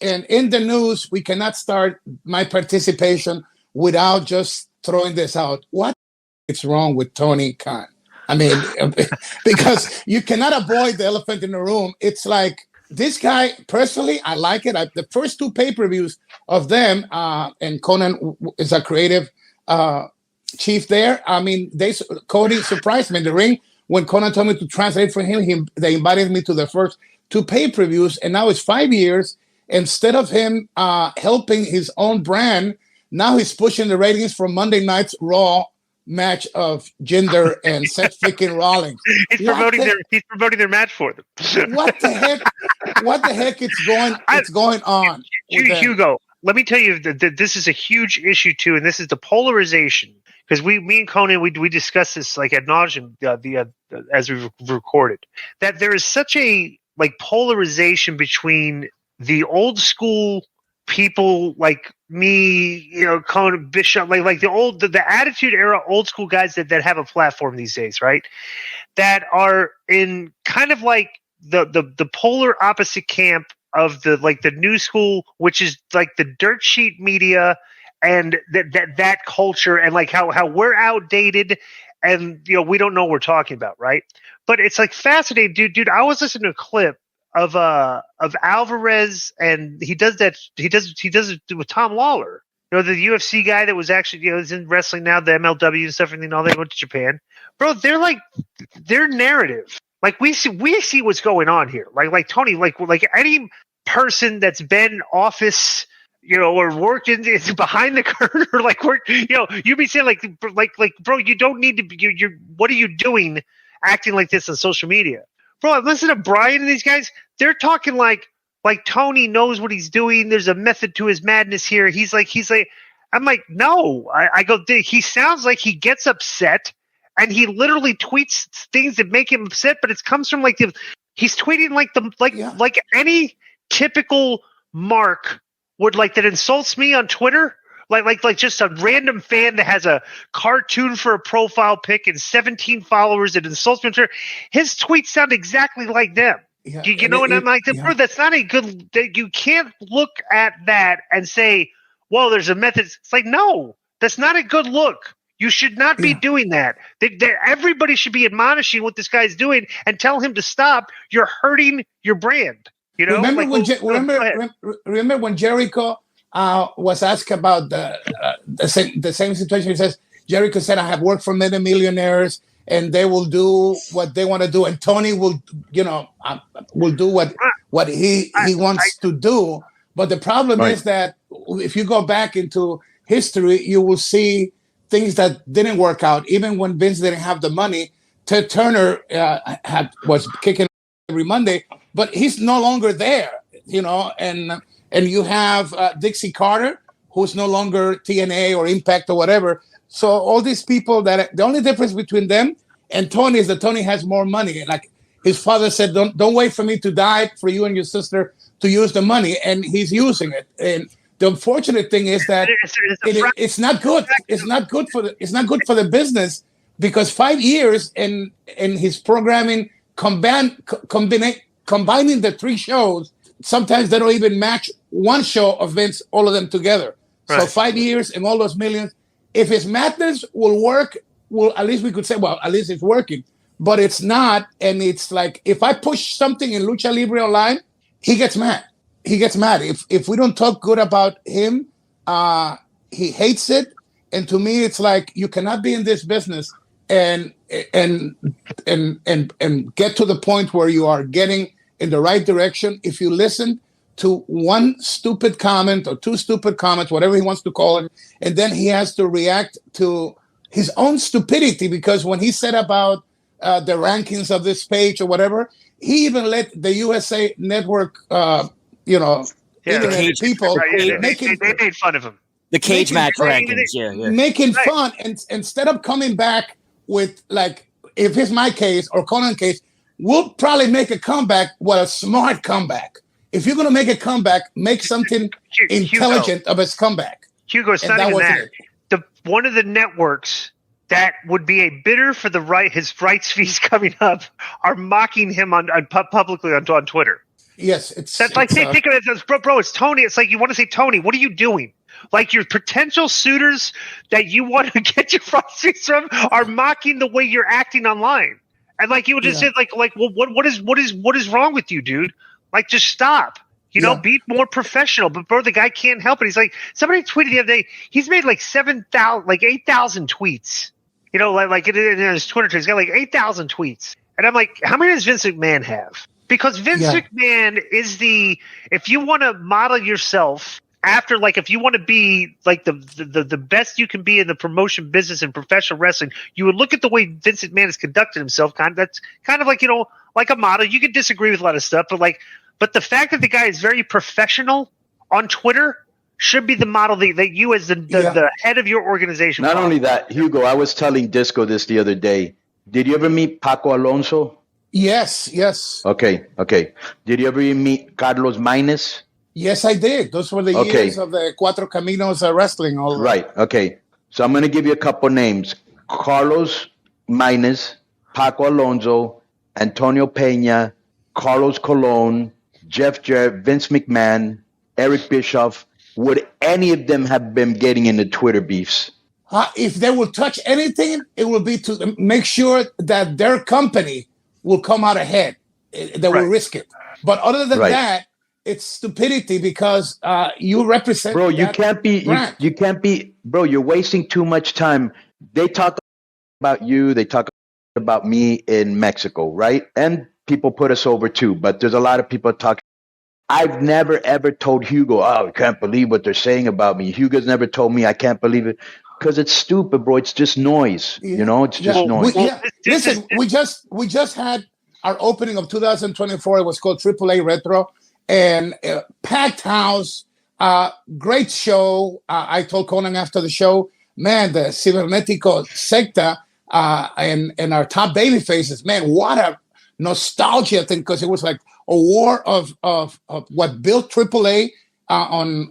And in the news, we cannot start my participation without just throwing this out. What is wrong with Tony Khan? I mean, because you cannot avoid the elephant in the room. It's like this guy, personally, I like it. The first two pay-per-views of them, and Conan is a creative chief there. I mean, Cody surprised me in the ring when Conan told me to translate for him. They invited me to the first two pay-per-views, and now it's 5 years. Instead of him helping his own brand, now he's pushing the ratings for Monday night's Raw match of Jinder and Seth freaking Rollins. He's promoting their match for them. What the heck? What the heck is going on? Hugo, let me tell you that this is a huge issue too, and this is the polarization. Because me and Conan, we discussed this like ad nauseum as we recorded, that there is such a like polarization between the old school people like me, Conan Bishop, like the Attitude Era old school guys that have a platform these days, right? That are in kind of like the polar opposite camp of the new school, which is like the dirt sheet media and that culture, and like how we're outdated and we don't know what we're talking about, right? But it's like fascinating, dude. I was listening to a clip of Alvarez, and he does it with Tom Lawler, the UFC guy that was actually is in wrestling now, the MLW and stuff, and all they went to Japan, bro. They're like their narrative, like we see what's going on here, like Tony, like any person that's been office, or worked it's behind the curtain, or like work, you'd be saying like bro, you don't need to be, you're what are you doing acting like this on social media? Bro, listen to Brian and these guys. They're talking like Tony knows what he's doing. There's a method to his madness here. He's like, I'm like, no. I go, he sounds like he gets upset, and he literally tweets things that make him upset. But it comes from he's tweeting like any typical Mark would, like, that insults me on Twitter. Like just a random fan that has a cartoon for a profile pic and 17 followers that insults me on Twitter. His tweets sound exactly like them. Yeah, I'm like, bro, that's not a good. You can't look at that and say, "Well, there's a method." It's like, no, that's not a good look. You should not be doing that. Everybody should be admonishing what this guy's doing and tell him to stop. You're hurting your brand. Remember when Jericho was asked about the same situation? He says, Jericho said, I have worked for many millionaires and they will do what they want to do. And Tony will do what he wants to do. But the problem is that if you go back into history, you will see things that didn't work out. Even when Vince didn't have the money, Ted Turner was kicking every Monday, but he's no longer there, and you have Dixie Carter, who's no longer TNA or Impact or whatever. So all these people the only difference between them and Tony is that Tony has more money. Like his father said, don't wait for me to die for you and your sister to use the money, and he's using it. And the unfortunate thing is that it's not good. It's not good for the business, because 5 years in his programming, combining the three shows, sometimes they don't even match one show of Vince, all of them together. Right. So 5 years and all those millions. If his madness will work, at least we could say, well, at least it's working. But it's not, and it's like, if I push something in Lucha Libre online, he gets mad. If we don't talk good about him, he hates it. And to me, it's like, you cannot be in this business and get to the point where you are getting in the right direction if you listen to one stupid comment or two stupid comments, whatever he wants to call it, and then he has to react to his own stupidity. Because when he said about the rankings of this page or whatever, he even let the USA Network, internet people they made fun of him. The cage match rankings, making fun, and instead of coming back with, like, if it's my case or Conan's case, we'll probably make a comeback, a smart comeback. If you're going to make a comeback, make something intelligent of its comeback. Hugo, it's not even that. One of the networks that would be a bidder for his rights fees coming up are mocking him on publicly on Twitter. Yes, it's That's like think of it as bro. It's Tony. It's like you want to say Tony. What are you doing? Like your potential suitors that you want to get your front seats from are mocking the way you're acting online, and like you would just say like well what is wrong with you, dude? Like just stop. Be more professional. But bro, the guy can't help it. He's like somebody tweeted the other day. He's made like 8,000 tweets. Like in his Twitter tweet, he's got like 8,000 tweets, and I'm like, how many does Vince McMahon have? Because Vince McMahon is if you want to model yourself after, like, if you want to be like the best you can be in the promotion business and professional wrestling, you would look at the way Vince McMahon has conducted himself. That's kind of like, like a model. You can disagree with a lot of stuff, but the fact that the guy is very professional on Twitter should be the model that you as the head of your organization. Not only that, Hugo, I was telling Disco this the other day. Did you ever meet Paco Alonso? Yes. Okay. Did you ever meet Carlos Maines? Yes, I did. Those were the years of the Cuatro Caminos wrestling. Right. Okay. So I'm going to give you a couple names. Carlos Maines, Paco Alonso, Antonio Peña, Carlos Colon, Jeff Jarrett, Vince McMahon, Eric Bischoff. Would any of them have been getting into Twitter beefs? If they would touch anything, it would be to make sure that their company will come out ahead. They will risk it. But other than that, it's stupidity because you represent. Bro, you can't be. Bro, you're wasting too much time. They talk about you. They talk about me in Mexico, right? And people put us over too. But there's a lot of people talking. I've never ever told Hugo, I can't believe what they're saying about me. Hugo's never told me I can't believe it. Because it's stupid, bro. It's just noise. It's just noise. Listen, we just had our opening of 2024. It was called AAA Retro, and packed house, great show. I told Conan after the show, man, the Cibernetico Secta and our top baby faces, man, what a nostalgia thing, because it was like a war of what built AAA. On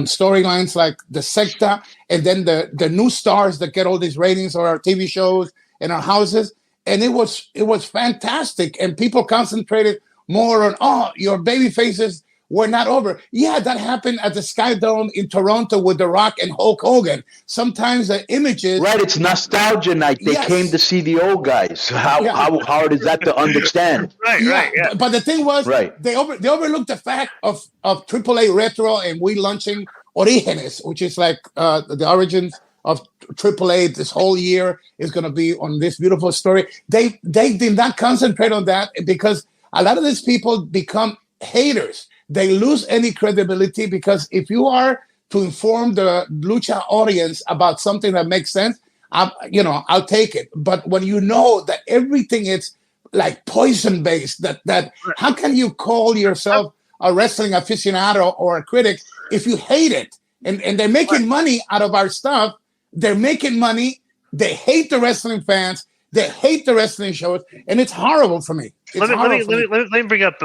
storylines like the Secta, and then the new stars that get all these ratings or our TV shows and our houses, and it was fantastic. And people concentrated more on your baby faces were not over. Yeah, that happened at the Sky Dome in Toronto with The Rock and Hulk Hogan. Sometimes the images, right? It's nostalgia night. They came to see the old guys. How hard is that to understand? Right. But the thing was, they overlooked the fact of AAA Retro, and we launching Orígenes, which is like the origins of AAA. This whole year is going to be on this beautiful story. They did not concentrate on that because a lot of these people become haters. They lose any credibility, because if you are to inform the lucha audience about something that makes sense, I'll take it. But when you know that everything is like poison based, that how can you call yourself a wrestling aficionado or a critic if you hate it? And they're making money out of our stuff. They're making money. They hate the wrestling fans. They hate the wrestling shows, and it's horrible for me. Let me bring up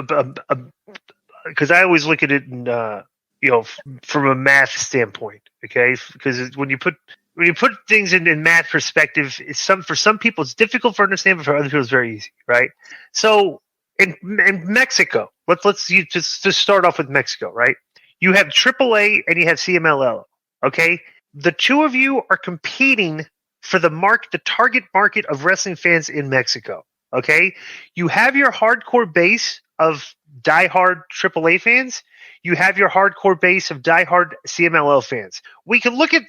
because I always look at it in, from a math standpoint. Okay, because when you put things in math perspective, for some people it's difficult for understand, but for other people it's very easy, right? So in Mexico, let's just start off with Mexico, right? You have AAA and you have CMLL. Okay, the two of you are competing for the target market of wrestling fans in Mexico. Okay, you have your hardcore base of diehard AAA fans. You have your hardcore base of diehard CMLL fans. We can look at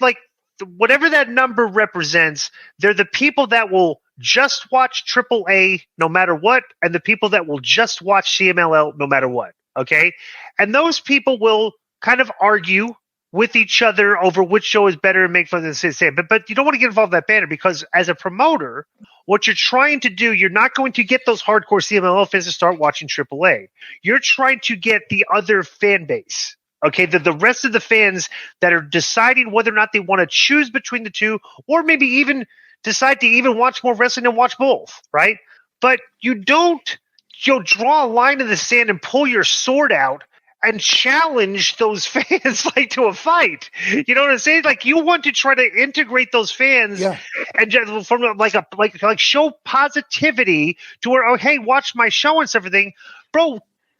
whatever that number represents. They're the people that will just watch AAA no matter what, and the people that will just watch CMLL no matter what. Okay, and those people will kind of argue with each other over which show is better and make fun of the same. But you don't want to get involved in that banner, because as a promoter, what you're trying to do, you're not going to get those hardcore CMLL fans to start watching AAA. You're trying to get the other fan base, okay, the rest of the fans that are deciding whether or not they want to choose between the two, or maybe even decide to even watch more wrestling and watch both, right? But you don't draw a line in the sand and pull your sword out and challenge those fans to a fight. You know what I'm saying? You want to try to integrate those fans and just from show positivity to where, oh, hey, watch my show and everything. Bro,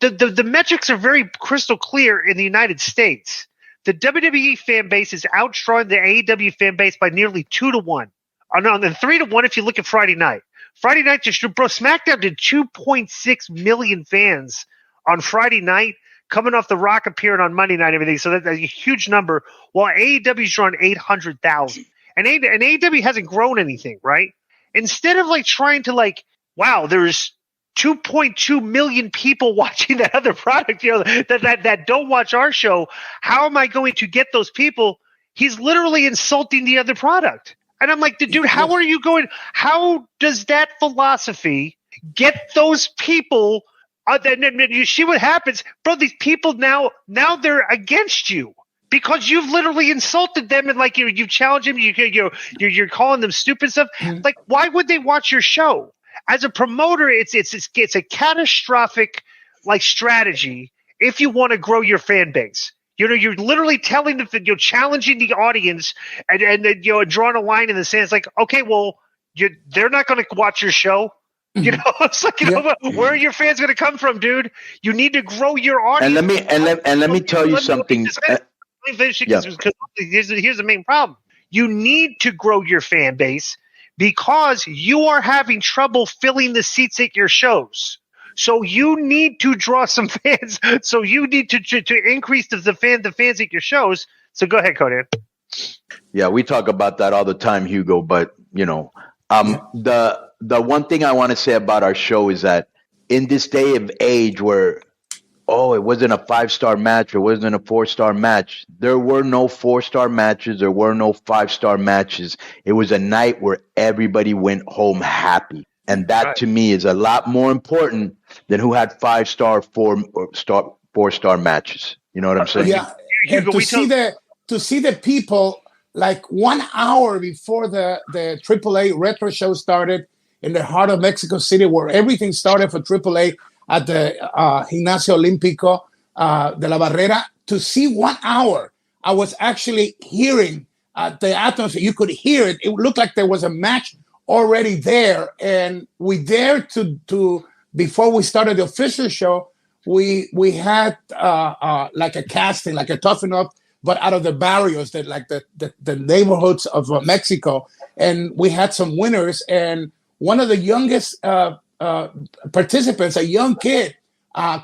the metrics are very crystal clear in the United States. The WWE fan base is outdrawing the AEW fan base by nearly 2-1. And 3-1 if you look at Friday night. Friday night, SmackDown did 2.6 million fans on Friday night, coming off The Rock appearing on Monday night and everything. So that's a huge number. While AEW's drawn 800,000. And AEW hasn't grown anything, right? Instead of trying to wow, there's 2.2 million people watching that other product, that don't watch our show. How am I going to get those people? He's literally insulting the other product. And I'm like, dude, how are you going? How does that philosophy get those people? You see what happens, bro? These people now they're against you because you've literally insulted them and you challenge them. You're calling them stupid stuff. Mm-hmm. Why would they watch your show? As a promoter, it's a catastrophic strategy if you want to grow your fan base. You're literally telling them that you're challenging the audience and drawing a line in the sand. It's okay, well, they're not going to watch your show. It's where are your fans going to come from, dude? You need to grow your audience. And let me tell you something. Here's the main problem. You need to grow your fan base because you are having trouble filling the seats at your shows. So you need to draw some fans. So you need to increase the fans at your shows. So go ahead, Conan. Yeah, we talk about that all the time, Hugo. But the one thing I want to say about our show is that in this day of age where it wasn't a 5-star match, it wasn't a 4-star match. There were no 4-star matches. There were no 5-star matches. It was a night where everybody went home happy. And that to me is a lot more important than who had 5-star, 4-star matches. You know what I'm saying? Yeah. And to see the people 1 hour before the AAA Retro show started in the heart of Mexico City, where everything started for AAA at the Gimnasio Olímpico de la Barrera, to see 1 hour, I was actually hearing the atmosphere. You could hear it. It looked like there was a match already there, and we dared to before we started the official show, we had a casting, a toughen up, but out of the barrios, that the neighborhoods of Mexico, and we had some winners, and one of the youngest participants, a young kid,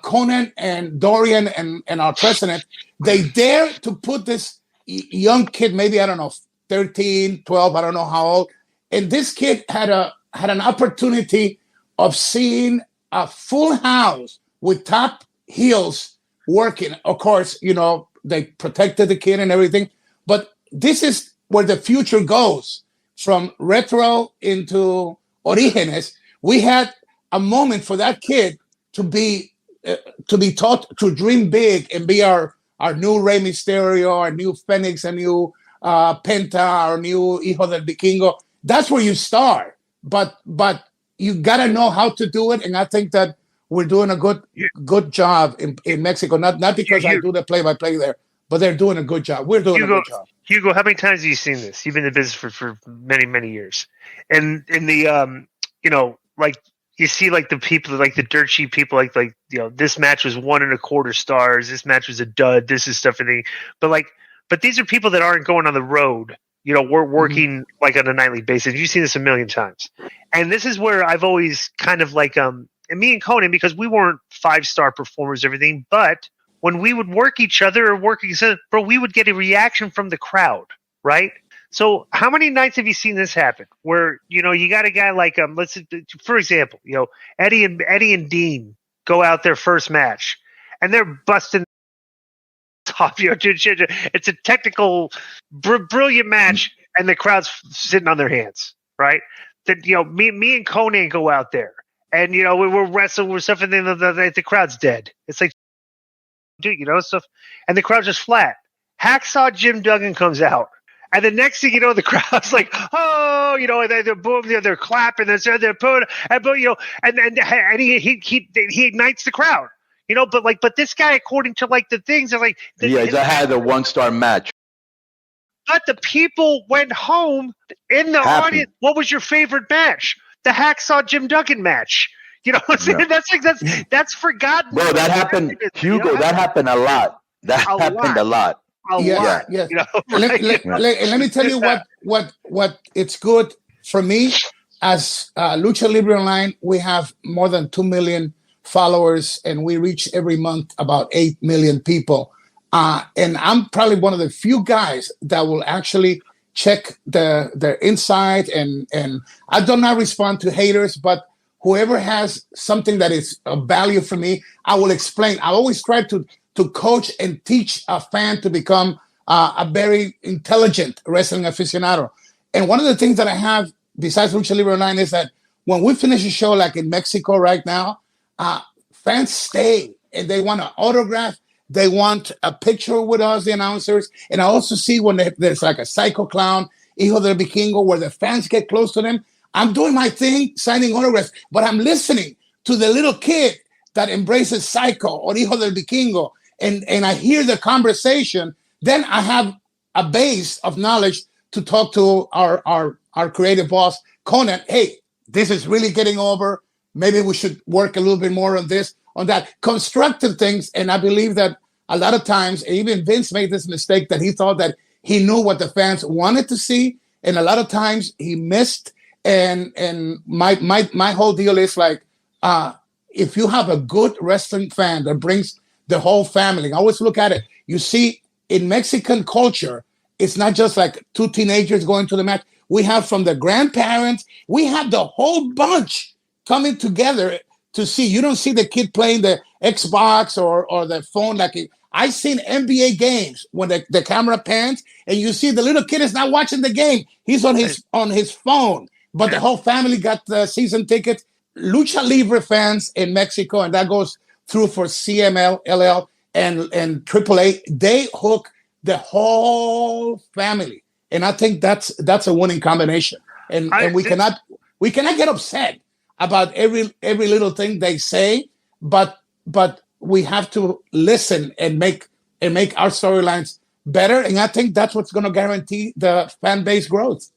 Conan and Dorian and our president, they dared to put this young kid, maybe, I don't know, 13, 12, I don't know how old. And this kid had an opportunity of seeing a full house with top heels working. Of course, they protected the kid and everything. But this is where the future goes, from retro into Orígenes. We had a moment for that kid to be taught to dream big and be our new Rey Mysterio, our new Phoenix, our new Penta, our new Hijo del Vikingo. That's where you start, but you gotta know how to do it, and I think that we're doing a good job in Mexico. Not because I do the play-by-play there, but they're doing a good job. We're doing a good job. Hugo, how many times have you seen this? You've been in the business for many, many years, and in the you see the people, the dirt sheet people, this match was 1.25 stars. This match was a dud. This is stuff and but these are people that aren't going on the road. We're working on a nightly basis. You've seen this a million times. And this is where I've always kind of and me and Conan, because we weren't 5-star performers, everything, but when we would work each other or working, bro, we would get a reaction from the crowd, right? So how many nights have you seen this happen where, you got a guy for example, Eddie and Dean go out their first match and they're busting top. It's a technical, brilliant match, and the crowd's sitting on their hands, right? That me and Conan go out there, and we're wrestling with stuff, and then the crowd's dead. It's dude, stuff, and the crowd's just flat. Hacksaw Jim Duggan comes out, and the next thing you know, the crowd's oh, they're boom, they're clapping, they're putting, and he ignites the crowd. But this guy, according to the things, are he had a 1-star match. But the people went home in the audience. What was your favorite match? The Hacksaw Jim Duggan match. You know what I'm saying? That's forgotten. Bro, that happened, Hugo. That happened a lot. That happened a lot. A lot. Yes. You know, Let me tell you what it's good for me as Lucha Libre Online. We have more than 2 million followers, and we reach every month about 8 million people. And I'm probably one of the few guys that will actually check their insight, and I do not respond to haters, but whoever has something that is of value for me, I will explain. I always try to coach and teach a fan to become a very intelligent wrestling aficionado. And one of the things that I have besides Lucha Libre Online is that when we finish a show like in Mexico right now, fans stay and they want an autograph. They want a picture with us, the announcers. And I also see when there's like a Psycho Clown, Hijo del Vikingo, where the fans get close to them. I'm doing my thing, signing autographs, but I'm listening to the little kid that embraces Psycho or Hijo del Vikingo. And I hear the conversation. Then I have a base of knowledge to talk to our creative boss, Conan. Hey, this is really getting over. Maybe we should work a little bit more on this, on that. Constructive things. And I believe that a lot of times, even Vince made this mistake that he thought that he knew what the fans wanted to see. And a lot of times he missed. And my whole deal is like, if you have a good wrestling fan that brings the whole family, I always look at it. You see, in Mexican culture, it's not just like two teenagers going to the match. We have from the grandparents, we have the whole bunch coming together to see. You don't see the kid playing the Xbox or the phone. Like I've seen NBA games when the camera pans and you see the little kid is not watching the game. He's on his phone, but the whole family got the season tickets. Lucha Libre fans in Mexico, and that goes through for CML, LL, and AAA, they hook the whole family. And I think that's a winning combination. And we cannot get upset about every little thing they say, but we have to listen and make our storylines better. And I think that's what's going to guarantee the fan base growth.